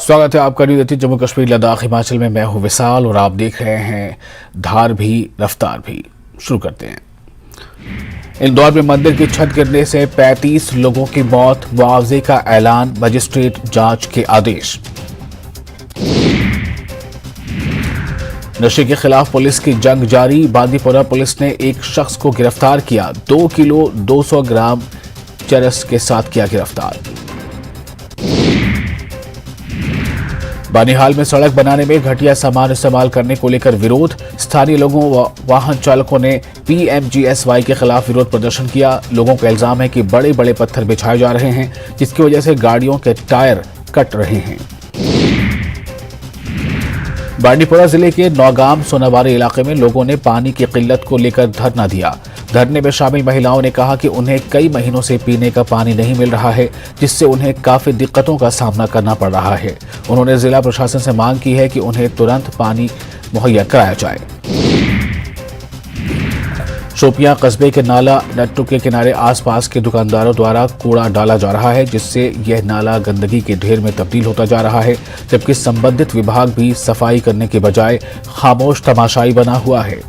स्वागत है आपका न्यूज़ 18 जम्मू कश्मीर लद्दाख हिमाचल में। मैं हूं विशाल और आप देख रहे हैं धार भी रफ्तार भी। शुरू करते हैं। इंदौर में मंदिर की छत गिरने से 35 लोगों की मौत, मुआवजे का ऐलान, मजिस्ट्रेट जांच के आदेश। नशे के खिलाफ पुलिस की जंग जारी, बांदीपुरा पुलिस ने एक शख्स को गिरफ्तार किया। 2 किलो 200 ग्राम चरस के साथ किया गिरफ्तार। बानिहाल में सड़क बनाने में घटिया सामान इस्तेमाल करने को लेकर विरोध, स्थानीय लोगों व वाहन चालकों ने PMGSY के खिलाफ विरोध प्रदर्शन किया। लोगों का इल्जाम है कि बड़े बड़े पत्थर बिछाए जा रहे हैं, जिसकी वजह से गाड़ियों के टायर कट रहे हैं। बांदीपुरा जिले के नौगाम सोनावारी इलाके में लोगों ने पानी की किल्लत को लेकर धरना दिया। धरने में शामिल महिलाओं ने कहा कि उन्हें कई महीनों से पीने का पानी नहीं मिल रहा है, जिससे उन्हें काफी दिक्कतों का सामना करना पड़ रहा है। उन्होंने जिला प्रशासन से मांग की है कि उन्हें तुरंत पानी मुहैया कराया जाए। शोपियां कस्बे के नाला नट्टू के किनारे आसपास के दुकानदारों द्वारा कूड़ा डाला जा रहा है, जिससे यह नाला गंदगी के ढेर में तब्दील होता जा रहा है, जबकि संबंधित विभाग भी सफाई करने के बजाय खामोश तमाशाई बना हुआ है।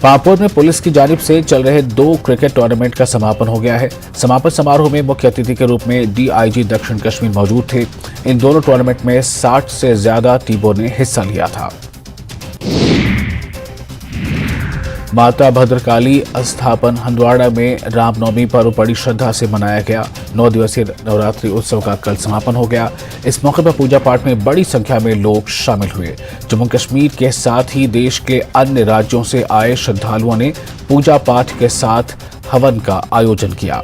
पापुर में पुलिस की जानिब से चल रहे 2 क्रिकेट टूर्नामेंट का समापन हो गया है। समापन समारोह में मुख्य अतिथि के रूप में DIG दक्षिण कश्मीर मौजूद थे। इन दोनों टूर्नामेंट में 60 से ज्यादा टीमों ने हिस्सा लिया था। माता भद्रकाली स्थापन हंदवाड़ा में रामनवमी पर्व बड़ी श्रद्धा से मनाया गया। 9 दिवसीय नवरात्रि उत्सव का कल समापन हो गया। इस मौके पर पूजा पाठ में बड़ी संख्या में लोग शामिल हुए। जम्मू कश्मीर के साथ ही देश के अन्य राज्यों से आए श्रद्धालुओं ने पूजा पाठ के साथ हवन का आयोजन किया।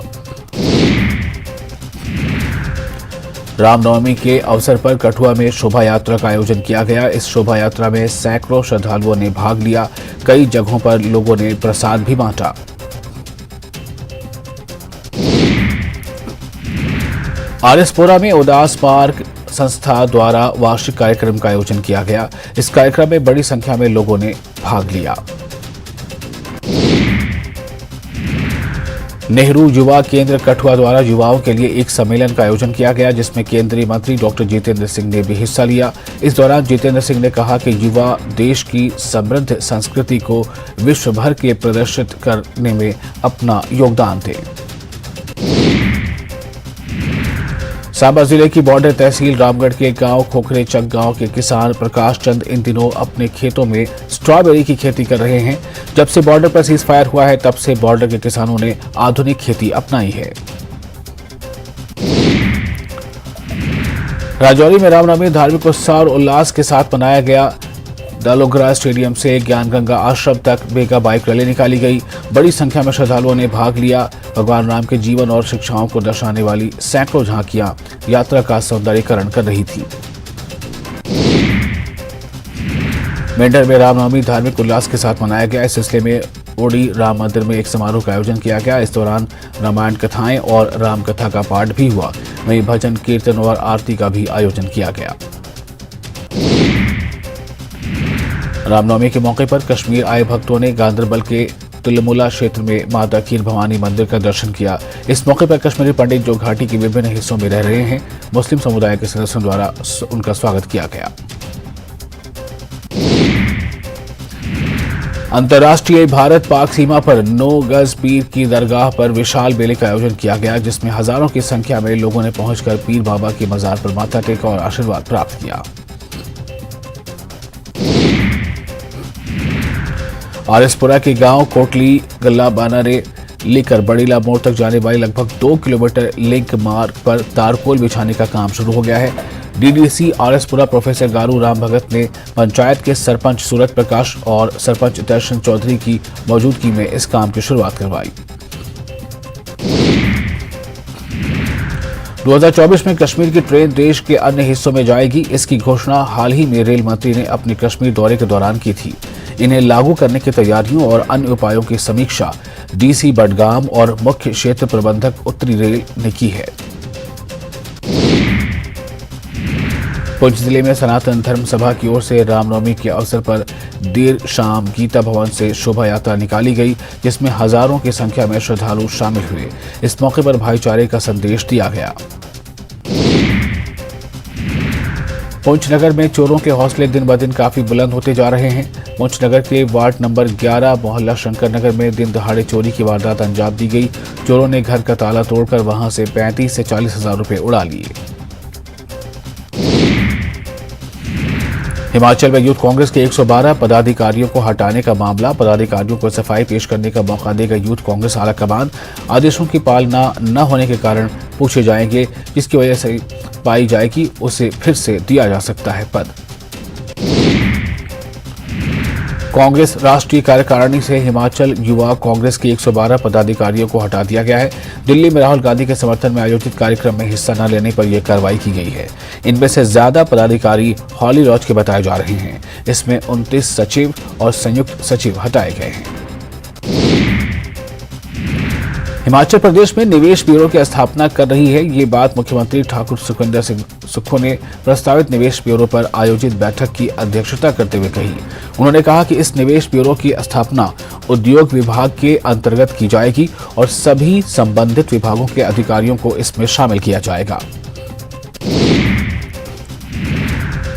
रामनवमी के अवसर पर कठुआ में शोभा यात्रा का आयोजन किया गया। इस शोभा यात्रा में सैकड़ों श्रद्धालुओं ने भाग लिया। कई जगहों पर लोगों ने प्रसाद भी बांटा। आरएसपुरा में उदास पार्क संस्था द्वारा वार्षिक कार्यक्रम का आयोजन किया गया। इस कार्यक्रम में बड़ी संख्या में लोगों ने भाग लिया। नेहरू युवा केंद्र कठुआ द्वारा युवाओं के लिए एक सम्मेलन का आयोजन किया गया, जिसमें केंद्रीय मंत्री डॉक्टर जितेंद्र सिंह ने भी हिस्सा लिया। इस दौरान जितेंद्र सिंह ने कहा कि युवा देश की समृद्ध संस्कृति को विश्व भर के प्रदर्शित करने में अपना योगदान दें। सांबा जिले की बॉर्डर तहसील रामगढ़ के गांव खोखरे चक गांव के किसान प्रकाश चंद इन दिनों अपने खेतों में स्ट्रॉबेरी की खेती कर रहे हैं। जब से बॉर्डर पर सीज फायर हुआ है, तब से बॉर्डर के किसानों ने आधुनिक खेती अपनाई है। राजौरी में रामनवमी धार्मिक उत्साह और उल्लास के साथ मनाया गया। दालोगरा स्टेडियम से ज्ञान गंगा आश्रम तक मेगा बाइक रैली निकाली गई। बड़ी संख्या में श्रद्धालुओं ने भाग लिया। भगवान राम के जीवन और शिक्षाओं को दर्शाने वाली सैकड़ों झांकियां यात्रा का सौंदर्यीकरण कर रही थी। मेंढर में रामनवमी धार्मिक उल्लास के साथ मनाया गया। इस सिलसिले में ओडी राम मंदिर में एक समारोह का आयोजन किया गया। इस दौरान रामायण कथाएं और राम कथा का पाठ भी हुआ। वहीं भजन कीर्तन और आरती का भी आयोजन किया गया। रामनवमी के मौके पर कश्मीर आए भक्तों ने गांदरबल के तुलमुला क्षेत्र में माता खीर भवानी मंदिर का दर्शन किया। इस मौके पर कश्मीरी पंडित जो घाटी के विभिन्न हिस्सों में रह रहे हैं, मुस्लिम समुदाय के सदस्यों द्वारा उनका स्वागत किया गया। अंतर्राष्ट्रीय भारत पाक सीमा पर 9 गज पीर की दरगाह पर विशाल मेले का आयोजन किया गया, जिसमें हजारों की संख्या में लोगों ने पहुंचकर पीर बाबा के मजार पर माथा टेका और आशीर्वाद प्राप्त किया। आरएसपुरा के गांव कोटली गल्ला बानारे लेकर बड़ीला मोड़ तक जाने वाली लगभग 2 किलोमीटर लिंक मार्ग पर तारकोल बिछाने का काम शुरू हो गया है। DDC आरएसपुरा प्रोफेसर गारू राम भगत ने पंचायत के सरपंच सूरज प्रकाश और सरपंच दर्शन चौधरी की मौजूदगी में इस काम की शुरुआत करवाई। 2024 में कश्मीर की ट्रेन देश के अन्य हिस्सों में जाएगी। इसकी घोषणा हाल ही में रेल मंत्री ने अपने कश्मीर दौरे के दौरान की थी। इन्हें लागू करने की तैयारियों और अन्य उपायों की समीक्षा DC बडगाम और मुख्य क्षेत्र प्रबंधक उत्तरी रेल ने की है। पुंछ जिले में सनातन धर्म सभा की ओर से रामनवमी के अवसर पर देर शाम गीता भवन से शोभा यात्रा निकाली गई, जिसमें हजारों की संख्या में श्रद्धालु शामिल हुए। इस मौके पर भाईचारे का संदेश दिया गया। पुंछ नगर में चोरों के हौसले दिन ब दिन काफी बुलंद होते जा रहे हैं। पुंछ नगर के वार्ड नंबर 11 मोहल्ला शंकर नगर में दिन दहाड़े चोरी की वारदात अंजाम दी गई। चोरों ने घर का ताला तोड़कर वहां से 35 से 40 हजार रुपए उड़ा लिए। हिमाचल में यूथ कांग्रेस के 112 पदाधिकारियों को हटाने का मामला। पदाधिकारियों को सफाई पेश करने का मौका देगा यूथ कांग्रेस आला कमान। आदेशों की पालना न होने के कारण पूछे जाएंगे, जिसकी वजह से पाई जाएगी उसे फिर से दिया जा सकता है पद। कांग्रेस राष्ट्रीय कार्यकारिणी से हिमाचल युवा कांग्रेस के 112 पदाधिकारियों को हटा दिया गया है। दिल्ली में राहुल गांधी के समर्थन में आयोजित कार्यक्रम में हिस्सा न लेने पर यह कार्रवाई की गई है। इनमें से ज्यादा पदाधिकारी हॉली लॉज के बताए जा रहे हैं। इसमें 29 सचिव और संयुक्त सचिव हटाए गए हैं। हिमाचल प्रदेश में निवेश ब्यूरो की स्थापना कर रही है। ये बात मुख्यमंत्री ठाकुर सुखविंदर सिंह सुक्खू ने प्रस्तावित निवेश ब्यूरो पर आयोजित बैठक की अध्यक्षता करते हुए कही। उन्होंने कहा कि इस निवेश ब्यूरो की स्थापना उद्योग विभाग के अंतर्गत की जाएगी और सभी संबंधित विभागों के अधिकारियों को इसमें शामिल किया जाएगा।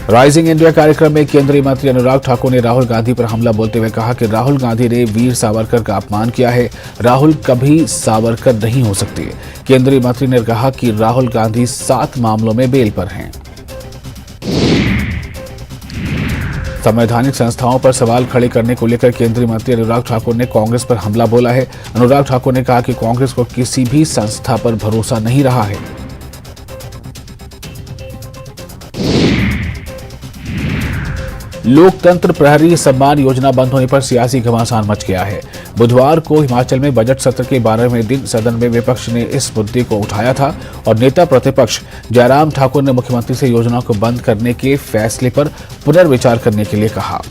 राइजिंग इंडिया कार्यक्रम में केंद्रीय मंत्री अनुराग ठाकुर ने राहुल गांधी पर हमला बोलते हुए कहा कि राहुल गांधी ने वीर सावरकर का अपमान किया है। राहुल कभी सावरकर नहीं हो सकते। केंद्रीय मंत्री ने कहा कि राहुल गांधी 7 मामलों में बेल पर हैं। संवैधानिक संस्थाओं पर सवाल खड़े करने को लेकर केंद्रीय मंत्री अनुराग ठाकुर ने कांग्रेस पर हमला बोला है। अनुराग ठाकुर ने कहा कि कांग्रेस को किसी भी संस्था पर भरोसा नहीं रहा है। लोकतंत्र प्रहरी सम्मान योजना बंद होने पर सियासी घमासान मच गया है। बुधवार को हिमाचल में बजट सत्र के 12वें दिन सदन में विपक्ष ने इस मुद्दे को उठाया था और नेता प्रतिपक्ष जयराम ठाकुर ने मुख्यमंत्री से योजना को बंद करने के फैसले पर पुनर्विचार करने के लिए कहा।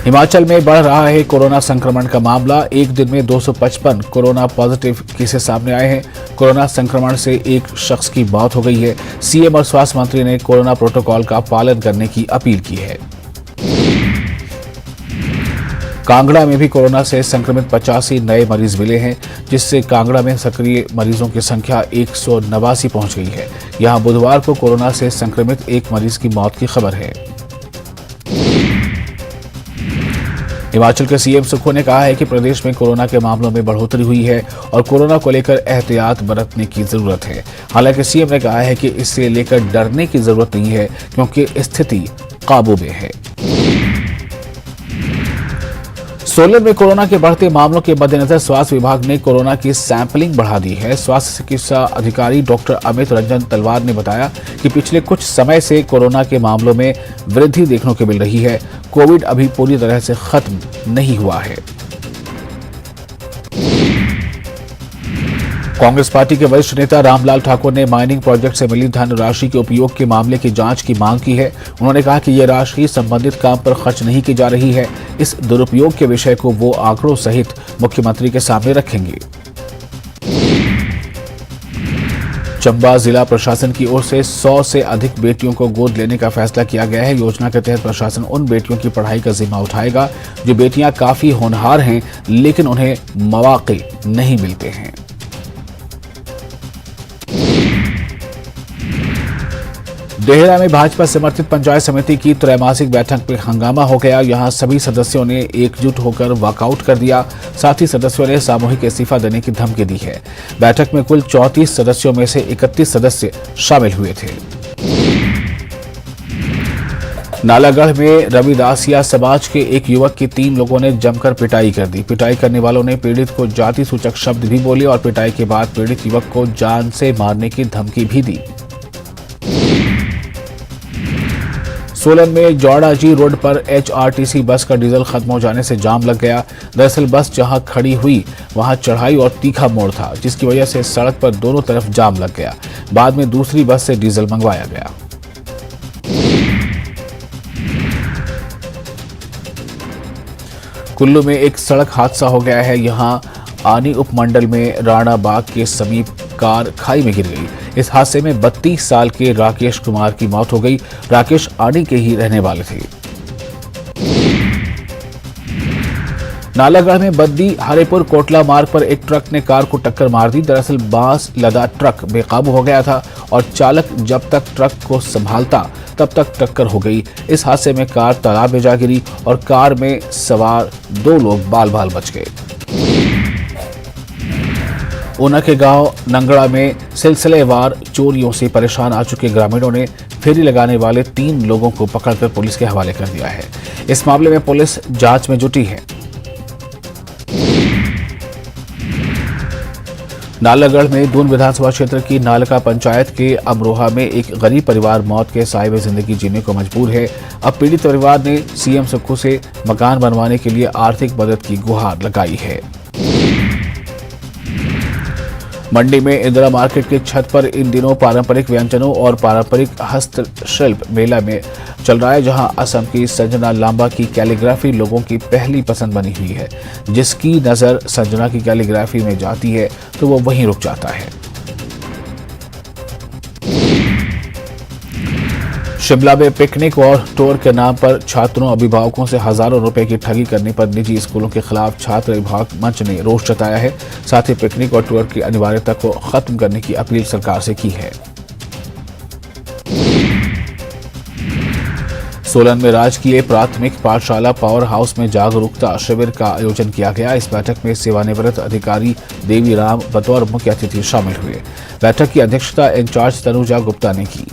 हिमाचल में बढ़ रहा है कोरोना संक्रमण का मामला। एक दिन में 255 कोरोना पॉजिटिव केसेस सामने आए हैं। कोरोना संक्रमण से एक शख्स की मौत हो गई है। सीएम और स्वास्थ्य मंत्री ने कोरोना प्रोटोकॉल का पालन करने की अपील की है। कांगड़ा में भी कोरोना से संक्रमित 85 नए मरीज मिले हैं, जिससे कांगड़ा में सक्रिय मरीजों की संख्या 189 पहुंच गई है। यहां बुधवार को कोरोना से संक्रमित एक मरीज की मौत की खबर है। हिमाचल के सीएम सुक्खू ने कहा है कि प्रदेश में कोरोना के मामलों में बढ़ोतरी हुई है और कोरोना को लेकर एहतियात बरतने की जरूरत है। हालांकि सीएम ने कहा है कि इससे लेकर डरने की जरूरत नहीं है, क्योंकि स्थिति काबू में है। सोलन में कोरोना के बढ़ते मामलों के मद्देनजर स्वास्थ्य विभाग ने कोरोना की सैंपलिंग बढ़ा दी है। स्वास्थ्य चिकित्सा अधिकारी डॉक्टर अमित रंजन तलवार ने बताया कि पिछले कुछ समय से कोरोना के मामलों में वृद्धि देखने को मिल रही है। कोविड अभी पूरी तरह से खत्म नहीं हुआ है। कांग्रेस पार्टी के वरिष्ठ नेता रामलाल ठाकुर ने माइनिंग प्रोजेक्ट से मिली धनराशि के उपयोग के मामले की जांच की मांग की है। उन्होंने कहा कि यह राशि संबंधित काम पर खर्च नहीं की जा रही है। इस दुरुपयोग के विषय को वो आंकड़ों सहित मुख्यमंत्री के सामने रखेंगे। चंबा जिला प्रशासन की ओर से 100 से अधिक बेटियों को गोद लेने का फैसला किया गया है। योजना के तहत प्रशासन उन बेटियों की पढ़ाई का जिम्मा उठाएगा जो बेटियां काफी होनहार हैं, लेकिन उन्हें मौके नहीं मिलते हैं। देहरा में भाजपा समर्थित पंचायत समिति की त्रैमासिक बैठक में हंगामा हो गया। यहां सभी सदस्यों ने एकजुट होकर वॉकआउट कर दिया। साथ ही सदस्यों ने सामूहिक इस्तीफा देने की धमकी दी है। बैठक में कुल 34 सदस्यों में से 31 सदस्य शामिल हुए थे। नालागढ़ में रविदासिया समाज के एक युवक की 3 लोगों ने जमकर पिटाई कर दी। पिटाई करने वालों ने पीड़ित को जाति सूचक शब्द भी बोले और पिटाई के बाद पीड़ित युवक को जान से मारने की धमकी भी दी। सोलन में जौड़ाजी रोड पर एचआरटीसी बस का डीजल खत्म हो जाने से जाम लग गया। दरअसल बस जहां खड़ी हुई वहां चढ़ाई और तीखा मोड़ था, जिसकी वजह से सड़क पर दोनों तरफ जाम लग गया। बाद में दूसरी बस से डीजल मंगवाया गया। कुल्लू में एक सड़क हादसा हो गया है। यहां आनी उपमंडल में राणा बाग के समीप कार खाई में गिर गई। इस हादसे में 32 साल के राकेश कुमार की मौत हो गई। राकेश आनी के ही रहने वाले थे। नालागढ़ में बद्दी हरिपुर कोटला मार्ग पर एक ट्रक ने कार को टक्कर मार दी। दरअसल बांस लदा ट्रक बेकाबू हो गया था और चालक जब तक ट्रक को संभालता तब तक टक्कर हो गई। इस हादसे में कार तालाब में जा गिरी और कार में सवार 2 लोग बाल बाल बच गए। ऊना के गांव नंगड़ा में सिलसिलेवार चोरियों से परेशान आ चुके ग्रामीणों ने फेरी लगाने वाले 3 लोगों को पकड़कर पुलिस के हवाले कर दिया है। इस मामले में पुलिस जांच में जुटी है। नालागढ़ में दून विधानसभा क्षेत्र की नालका पंचायत के अमरोहा में एक गरीब परिवार मौत के साए में जिंदगी जीने को मजबूर है। अब पीड़ित परिवार ने सीएम सुक्खू से मकान बनवाने के लिए आर्थिक मदद की गुहार लगाई है। मंडी में इंदिरा मार्केट की छत पर इन दिनों पारंपरिक व्यंजनों और पारंपरिक हस्तशिल्प मेला में चल रहा है, जहां असम की संजना लांबा की कैलीग्राफी लोगों की पहली पसंद बनी हुई है। जिसकी नजर संजना की कैलीग्राफी में जाती है तो वो वहीं रुक जाता है। शिमला में पिकनिक और टूर के नाम पर छात्रों अभिभावकों से हजारों रुपए की ठगी करने पर निजी स्कूलों के खिलाफ छात्र विभाग मंच ने रोष जताया है। साथ ही पिकनिक और टूर की अनिवार्यता को खत्म करने की अपील सरकार से की है। सोलन में राजकीय प्राथमिक पाठशाला पावर हाउस में जागरूकता शिविर का आयोजन किया गया। इस बैठक में सेवानिवृत्त अधिकारी देवी राम बतौर मुख्य अतिथि शामिल हुए। बैठक की अध्यक्षता इंचार्ज तनुजा गुप्ता ने की।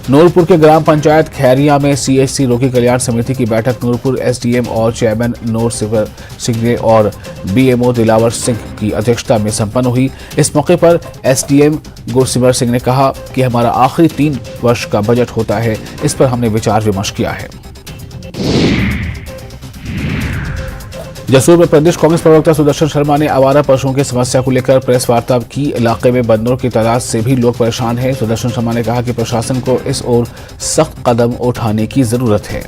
नूरपुर के ग्राम पंचायत खैरिया में सीएचसी रोगी कल्याण समिति की बैठक नूरपुर एसडीएम और चेयरमैन नूरसिवर सिंह और बीएमओ दिलावर सिंह की अध्यक्षता में संपन्न हुई। इस मौके पर एसडीएम गुरसिमर सिंह ने कहा कि हमारा आखिरी 3 वर्ष का बजट होता है, इस पर हमने विचार विमर्श किया है। जसूर में प्रदेश कांग्रेस प्रवक्ता सुदर्शन शर्मा ने आवारा पशुओं की समस्या को लेकर प्रेस वार्ता की। इलाके में बंदरों की तादाद से भी लोग परेशान हैं। सुदर्शन शर्मा ने कहा कि प्रशासन को इस ओर सख्त कदम उठाने की जरूरत है।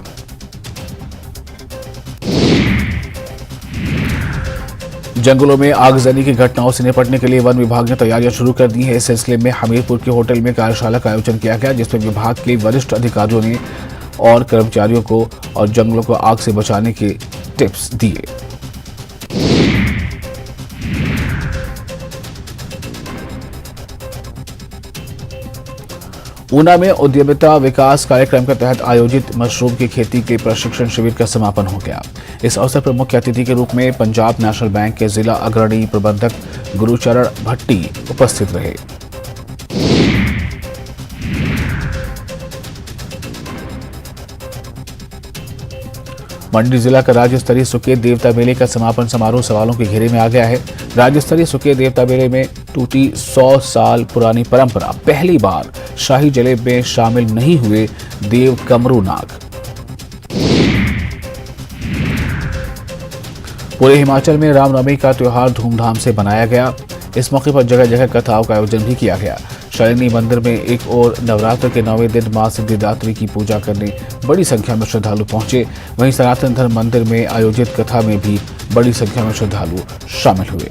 जंगलों में आगजनी की घटनाओं से निपटने के लिए वन विभाग ने तैयारियां शुरू कर दी है। इस सिलसिले में हमीरपुर के होटल में कार्यशाला का आयोजन किया गया, जिसमें विभाग के वरिष्ठ अधिकारियों ने और कर्मचारियों को और जंगलों को आग से बचाने के टिप्स दिए। ऊना में उद्यमिता विकास कार्यक्रम के तहत आयोजित मशरूम की खेती के प्रशिक्षण शिविर का समापन हो गया। इस अवसर पर मुख्य अतिथि के रूप में पंजाब नेशनल बैंक के जिला अग्रणी प्रबंधक गुरुचरण भट्टी उपस्थित रहे। मंडी जिला का राज्य स्तरीय सुकेत देवता मेले का समापन समारोह सवालों के घेरे में आ गया है। राज्य स्तरीय सुकेत देवता मेले में टूटी 100 साल पुरानी परंपरा, पहली बार शाही जलेब में शामिल नहीं हुए देव कमरू नाग। पूरे हिमाचल में रामनवमी का त्योहार धूमधाम से मनाया गया। इस मौके पर जगह जगह कथाओं का आयोजन भी किया गया। शालिनी मंदिर में एक और नवरात्र के 9वें दिन मां सिद्धिदात्री की पूजा करने बड़ी संख्या में श्रद्धालु पहुंचे। वहीं सनातन धर्म मंदिर में आयोजित कथा में भी बड़ी संख्या में श्रद्धालु शामिल हुए।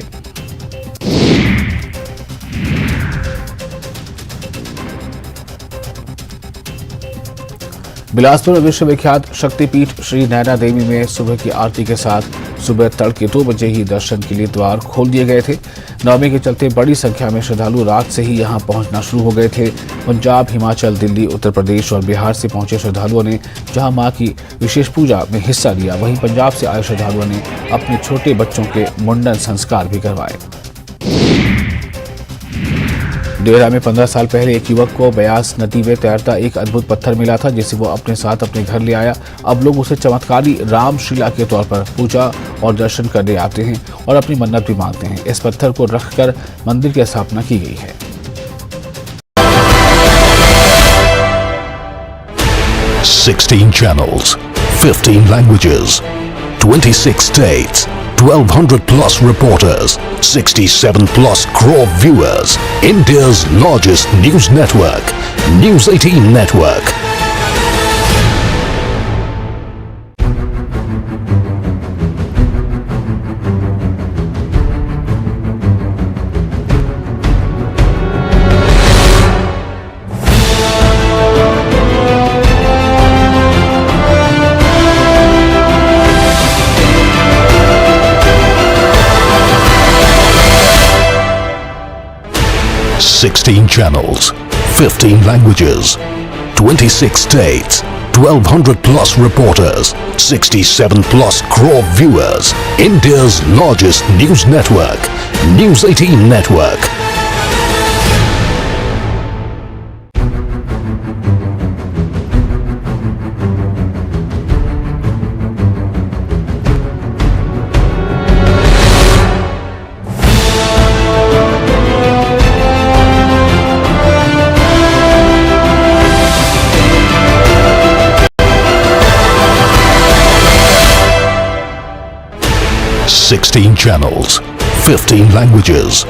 बिलासपुर में विश्वविख्यात शक्तिपीठ श्री नैना देवी में सुबह की आरती के साथ सुबह तड़के 2 बजे ही दर्शन के लिए द्वार खोल दिए गए थे। नवमी के चलते बड़ी संख्या में श्रद्धालु रात से ही यहां पहुंचना शुरू हो गए थे। पंजाब, हिमाचल, दिल्ली, उत्तर प्रदेश और बिहार से पहुंचे श्रद्धालुओं ने जहां मां की विशेष पूजा में हिस्सा लिया, वहीं पंजाब से आए श्रद्धालुओं ने अपने छोटे बच्चों के मुंडन संस्कार भी करवाए। डेरा में 15 साल पहले एक युवक को ब्यास नदी में तैरता एक अद्भुत पत्थर मिला था, जिसे वो अपने साथ अपने घर ले आया। अब लोग उसे चमत्कारी रामशिला के तौर पर पूजा और दर्शन करने आते हैं और अपनी मन्नत भी मांगते हैं। इस पत्थर को रखकर मंदिर की स्थापना की गई है। 16 channels, 15 languages, 26 states, 1200 plus reporters, 67 plus crore viewers. India's largest news network, News 18 Network. 16 channels, 15 languages, 26 states, 1200 plus reporters, 67 plus crore viewers. India's largest news network, News 18 Network. Sixteen channels, 15 languages,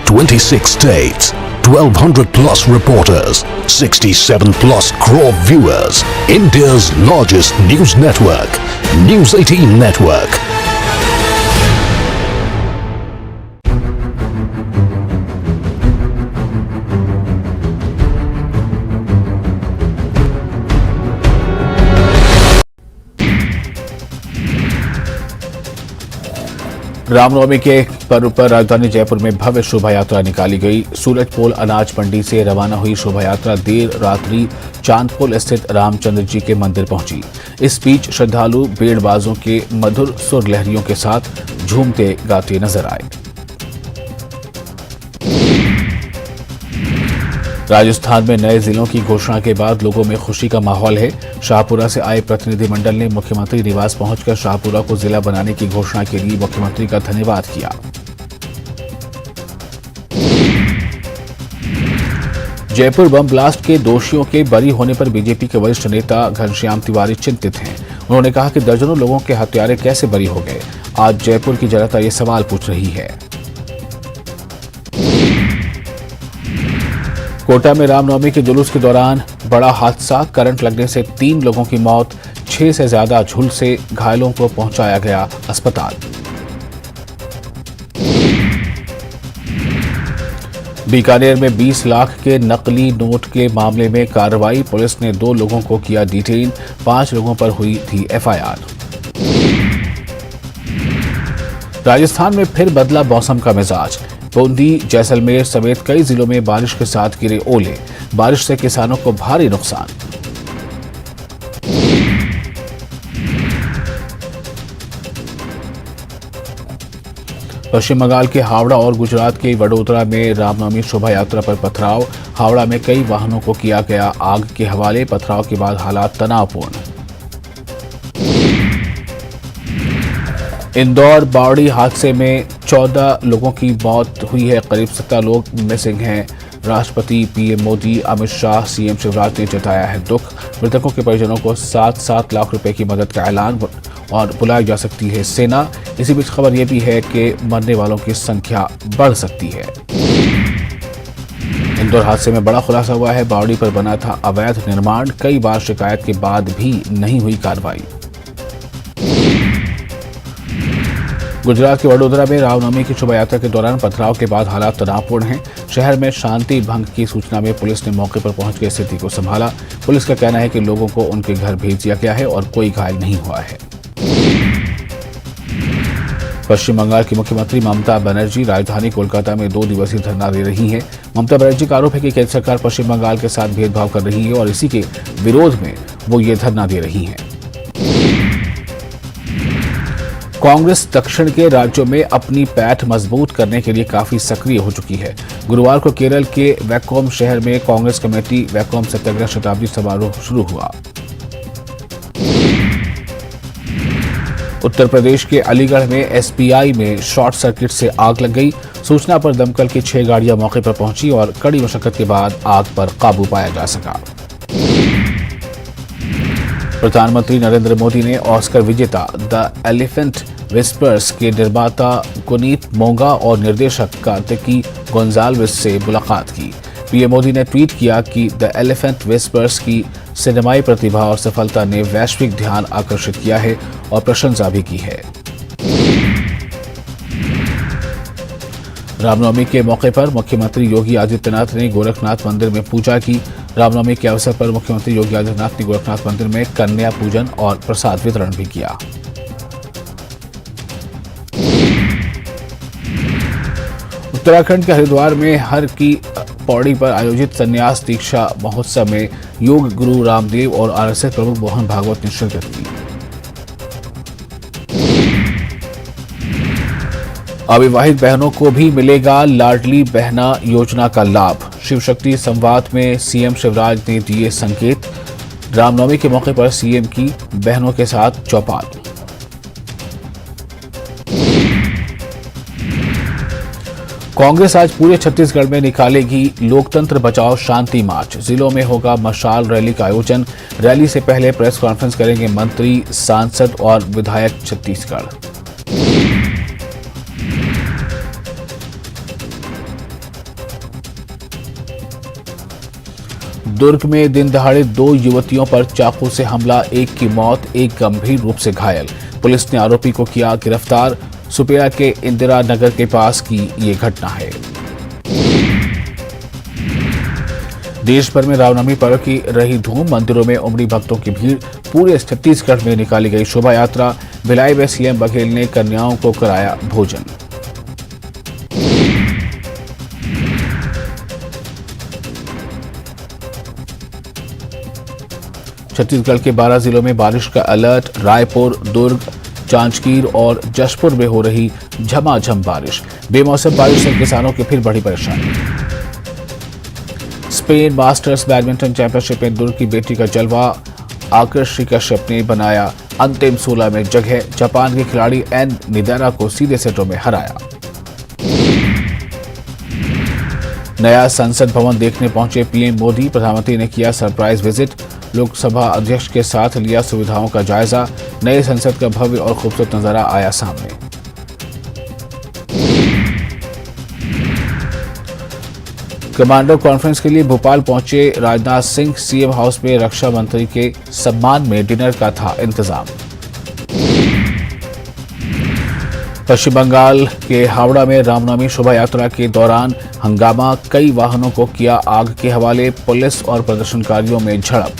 26 states, 1200 plus reporters, 67 plus crore viewers. India's largest news network, News 18 Network. Ramnavami के पर्व पर राजधानी जयपुर में भव्य शोभा यात्रा निकाली गई। सूरजपोल अनाज मंडी से रवाना हुई शोभा यात्रा देर रात्रि चांदपोल स्थित रामचंद्र जी के मंदिर पहुंची। इस बीच श्रद्धालु बेड़बाजों के मधुर सुर लहरियों के साथ झूमते गाते नजर आए। राजस्थान में नए जिलों की घोषणा के बाद लोगों में खुशी का माहौल है। शाहपुरा से आए प्रतिनिधिमंडल ने मुख्यमंत्री निवास पहुंचकर शाहपुरा को जिला बनाने की घोषणा के लिए मुख्यमंत्री का धन्यवाद किया। जयपुर बम ब्लास्ट के दोषियों के बरी होने पर बीजेपी के वरिष्ठ नेता घनश्याम तिवारी चिंतित हैं। उन्होंने कहा कि दर्जनों लोगों के हत्यारे कैसे बरी हो गए। आज जयपुर की जनता ये सवाल पूछ रही है। कोटा में रामनवमी के जुलूस के दौरान बड़ा हादसा, करंट लगने से 3 लोगों की मौत, 6 से ज्यादा झुलसे घायलों को पहुंचाया गया अस्पताल। बीकानेर में 20 लाख के नकली नोट के मामले में कार्रवाई, पुलिस ने 2 लोगों को किया डिटेन, 5 लोगों पर हुई थी एफआईआर। राजस्थान में फिर बदला मौसम का मिजाज, बूंदी, जैसलमेर समेत कई जिलों में बारिश के साथ गिरे ओले, बारिश से किसानों को भारी नुकसान। पश्चिम बंगाल के हावड़ा और गुजरात के वडोदरा में रामनवमी शोभा यात्रा पर पथराव, हावड़ा में कई वाहनों को किया गया आग के हवाले, पथराव के बाद हालात तनावपूर्ण। इंदौर बावड़ी हादसे में 14 लोगों की मौत हुई है, करीब 17 लोग मिसिंग हैं। राष्ट्रपति, पीएम मोदी, अमित शाह, सीएम शिवराज ने जताया है दुख। मृतकों के परिजनों को 7-7 लाख रुपए की मदद का ऐलान और बुलाई जा सकती है सेना। इसी बीच खबर यह भी है कि मरने वालों की संख्या बढ़ सकती है। इंदौर हादसे में बड़ा खुलासा हुआ है, बावड़ी पर बना था अवैध निर्माण, कई बार शिकायत के बाद भी नहीं हुई कार्रवाई। गुजरात के वडोदरा में रामनवमी की शोभा यात्रा के दौरान पथराव के बाद हालात तनावपूर्ण हैं। शहर में शांति भंग की सूचना में पुलिस ने मौके पर पहुंचकर स्थिति को संभाला। पुलिस का कहना है कि लोगों को उनके घर भेज दिया गया है और कोई घायल नहीं हुआ है। पश्चिम बंगाल की मुख्यमंत्री ममता बनर्जी राजधानी कोलकाता में 2 दिवसीय धरना दे रही हैं। ममता बनर्जी का आरोप है कि केंद्र सरकार पश्चिम बंगाल के साथ भेदभाव कर रही है और इसी के विरोध में वो ये धरना दे रही हैं। कांग्रेस दक्षिण के राज्यों में अपनी पैठ मजबूत करने के लिए काफी सक्रिय हो चुकी है। गुरुवार को केरल के वैकोम शहर में कांग्रेस कमेटी वैकोम सत्याग्रह शताब्दी समारोह शुरू हुआ। उत्तर प्रदेश के अलीगढ़ में एसबीआई में शॉर्ट सर्किट से आग लग गई। सूचना पर दमकल की 6 गाड़ियां मौके पर पहुंची और कड़ी मशक्कत के बाद आग पर काबू पाया जा सका। प्रधानमंत्री नरेंद्र मोदी ने ऑस्कर विजेता द एलिफेंट विस्पर्स के निर्माता गुनीत मोंगा और निर्देशक कार्तिकी गोंजाल्विस से मुलाकात की। पीएम मोदी ने ट्वीट किया कि द एलिफेंट विस्पर्स की सिनेमाई प्रतिभा और सफलता ने वैश्विक ध्यान आकर्षित किया है और प्रशंसा भी की है। रामनवमी के मौके पर मुख्यमंत्री योगी आदित्यनाथ ने गोरखनाथ मंदिर में पूजा की। रामनवमी के अवसर पर मुख्यमंत्री योगी आदित्यनाथ ने गोरखनाथ मंदिर में कन्या पूजन और प्रसाद वितरण भी किया। उत्तराखंड के हरिद्वार में हर की पौड़ी पर आयोजित संन्यास दीक्षा महोत्सव में योग गुरु रामदेव और आरएसएस प्रमुख मोहन भागवत ने शिरकत की। अविवाहित बहनों को भी मिलेगा लाडली बहना योजना का लाभ। शिव शक्ति संवाद में सीएम शिवराज ने दिए संकेत। रामनवमी के मौके पर सीएम की बहनों के साथ चौपाल। कांग्रेस आज पूरे छत्तीसगढ़ में निकालेगी लोकतंत्र बचाओ शांति मार्च। जिलों में होगा मशाल रैली का आयोजन। रैली से पहले प्रेस कॉन्फ्रेंस करेंगे मंत्री, सांसद और विधायक छत्तीसगढ़। दुर्ग में दिन दहाड़े 2 युवतियों पर चाकू से हमला, एक की मौत, एक गंभीर रूप से घायल। पुलिस ने आरोपी को किया गिरफ्तार। सुपेरा के इंदिरा नगर के पास की ये घटना है। देश भर में रामनवमी पर्व की रही धूम। मंदिरों में उमड़ी भक्तों की भीड़। पूरे छत्तीसगढ़ में निकाली गई शोभा यात्रा। भिलाई में सीएम बघेल ने कन्याओं को कराया भोजन। छत्तीसगढ़ के 12 जिलों में बारिश का अलर्ट। रायपुर, दुर्ग, जांजगीर और जशपुर में हो रही झमाझम बारिश। बेमौसम बारिश से किसानों की फिर बड़ी परेशानी। स्पेन मास्टर्स बैडमिंटन चैंपियनशिप में दुर्ग की बेटी का जलवा। आकर्षि कश्यप ने बनाया अंतिम 16 में जगह। जापान के खिलाड़ी एन निदारा को सीधे सेटों में हराया। नया संसद भवन देखने पहुंचे पीएम मोदी। प्रधानमंत्री ने किया सरप्राइज विजिट। लोकसभा अध्यक्ष के साथ लिया सुविधाओं का जायजा। नए संसद का भव्य और खूबसूरत नजारा आया सामने। कमांडर कॉन्फ्रेंस के लिए भोपाल पहुंचे राजनाथ सिंह। सीएम हाउस में रक्षा मंत्री के सम्मान में डिनर का था इंतजाम। पश्चिम बंगाल के हावड़ा में रामनवमी शोभा यात्रा के दौरान हंगामा। कई वाहनों को किया आग के हवाले। पुलिस और प्रदर्शनकारियों में झड़प।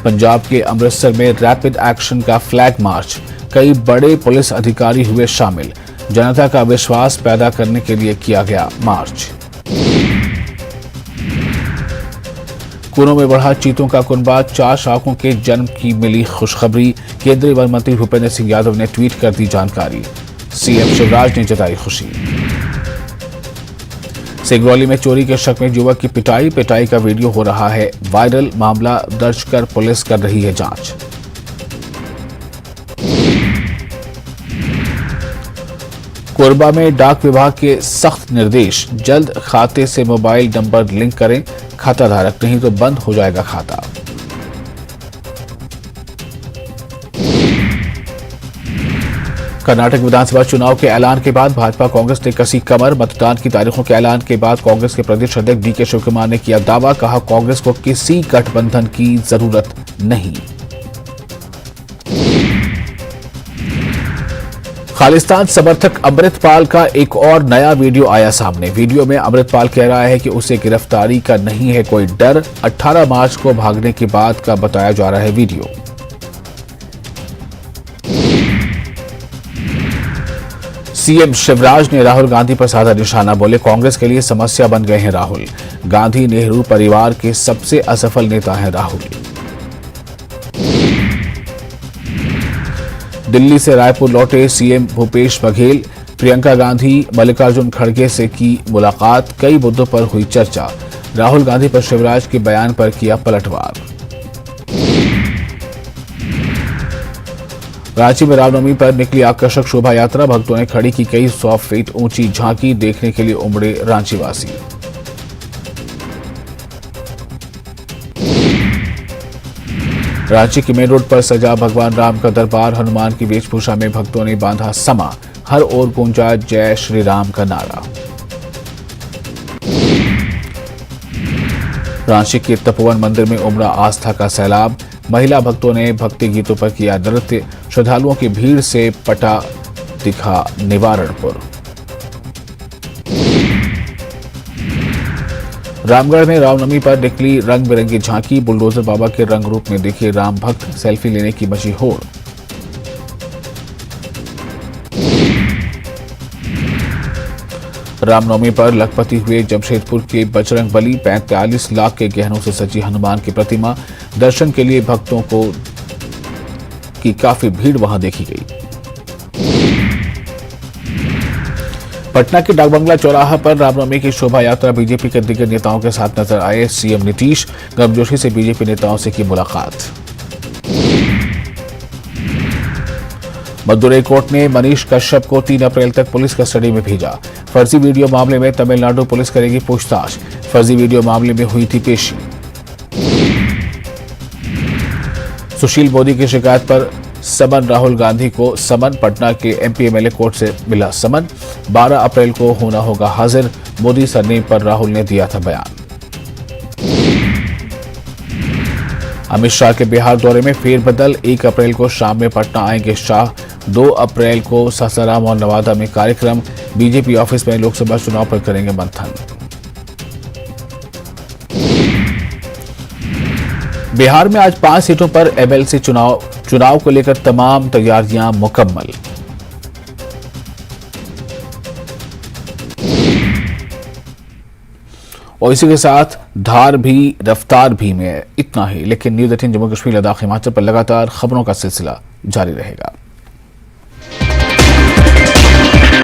पंजाब के अमृतसर में रैपिड एक्शन का फ्लैग मार्च। कई बड़े पुलिस अधिकारी हुए शामिल। जनता का विश्वास पैदा करने के लिए किया गया मार्च। कुनों में बढ़ा चीतों का कुनबा। 4 शावकों के जन्म की मिली खुशखबरी। केंद्रीय वन मंत्री भूपेंद्र सिंह यादव ने ट्वीट कर दी जानकारी। सीएम शिवराज ने जताई खुशी। सिंगरौली में चोरी के शक में युवक की पिटाई का वीडियो हो रहा है वायरल। मामला दर्ज कर पुलिस कर रही है जांच। कोरबा में डाक विभाग के सख्त निर्देश। जल्द खाते से मोबाइल नंबर लिंक करें खाता धारक, नहीं तो बंद हो जाएगा खाता। कर्नाटक विधानसभा चुनाव के ऐलान के बाद भाजपा कांग्रेस ने कसी कमर। मतदान की तारीखों के ऐलान के बाद कांग्रेस के प्रदेश अध्यक्ष डीके शिवकुमार ने किया दावा। कहा, कांग्रेस को किसी गठबंधन की जरूरत नहीं। खालिस्तान समर्थक अमृतपाल का एक और नया वीडियो आया सामने। वीडियो में अमृतपाल कह रहा है कि उसे गिरफ्तारी का नहीं है कोई डर। 18 मार्च को भागने के बाद का बताया जा रहा है वीडियो। सीएम शिवराज ने राहुल गांधी पर साधा निशाना। बोले, कांग्रेस के लिए समस्या बन गए हैं राहुल। गांधी नेहरू परिवार के सबसे असफल नेता हैं राहुल। दिल्ली से रायपुर लौटे सीएम भूपेश बघेल। प्रियंका गांधी, मल्लिकार्जुन खड़गे से की मुलाकात। कई मुद्दों पर हुई चर्चा। राहुल गांधी पर शिवराज के बयान पर किया पलटवार। रांची में रामनवमी पर निकली आकर्षक शोभा यात्रा। भक्तों ने खड़ी की कई 100 फीट ऊंची झांकी। देखने के लिए उमड़े रांचीवासी। रांची के मेन रोड पर सजा भगवान राम का दरबार। हनुमान की वेशभूषा में भक्तों ने बांधा समा। हर ओर गूंजा जय श्री राम का नारा। रांची के तपोवन मंदिर में उमड़ा आस्था का सैलाब। महिला भक्तों ने भक्ति गीतों पर किया नृत्य। श्रद्धालुओं की भीड़ से पटा दिखा निवारणपुर। रामगढ़ में रामनवमी पर निकली रंग बिरंगी झांकी। बुलडोजर बाबा के रंग रूप में दिखे राम भक्त। सेल्फी लेने की मची होड़। रामनवमी पर लखपति हुए जमशेदपुर के बजरंग बली 45 लाख के गहनों से सजी हनुमान की प्रतिमा दर्शन के लिए भक्तों की काफी भीड़ वहां देखी गई। पटना के डाकबंगला चौराहा पर रामनवमी की शोभा यात्रा बीजेपी के दिग्गज नेताओं के साथ नजर आए। सीएम नीतीश गर्मजोशी से बीजेपी नेताओं से की मुलाकात। मदुरई कोर्ट ने मनीष कश्यप को 3 अप्रैल तक पुलिस कस्टडी में भेजा। फर्जी वीडियो मामले में तमिलनाडु पुलिस करेगी पूछताछ। फर्जी वीडियो मामले में हुई थी पेशी। सुशील मोदी की शिकायत पर समन राहुल गांधी को समन। पटना के एमपी एमएलए कोर्ट से मिला समन। 12 अप्रैल को होना होगा हाजिर। मोदी सरनेम पर राहुल ने दिया था बयान। अमित शाह के बिहार दौरे में फेरबदल। 1 अप्रैल को शाम में पटना आएंगे शाह। 2 अप्रैल को सासाराम और नवादा में कार्यक्रम। बीजेपी ऑफिस में लोकसभा चुनाव पर करेंगे मंथन। बिहार में आज 5 सीटों पर एमएलसी चुनाव को लेकर तमाम तैयारियां मुकम्मल। और इसी के साथ धार भी रफ्तार भी में इतना ही। लेकिन न्यूज़ 18 जम्मू कश्मीर लद्दाख हिमाचल पर लगातार खबरों का सिलसिला जारी रहेगा।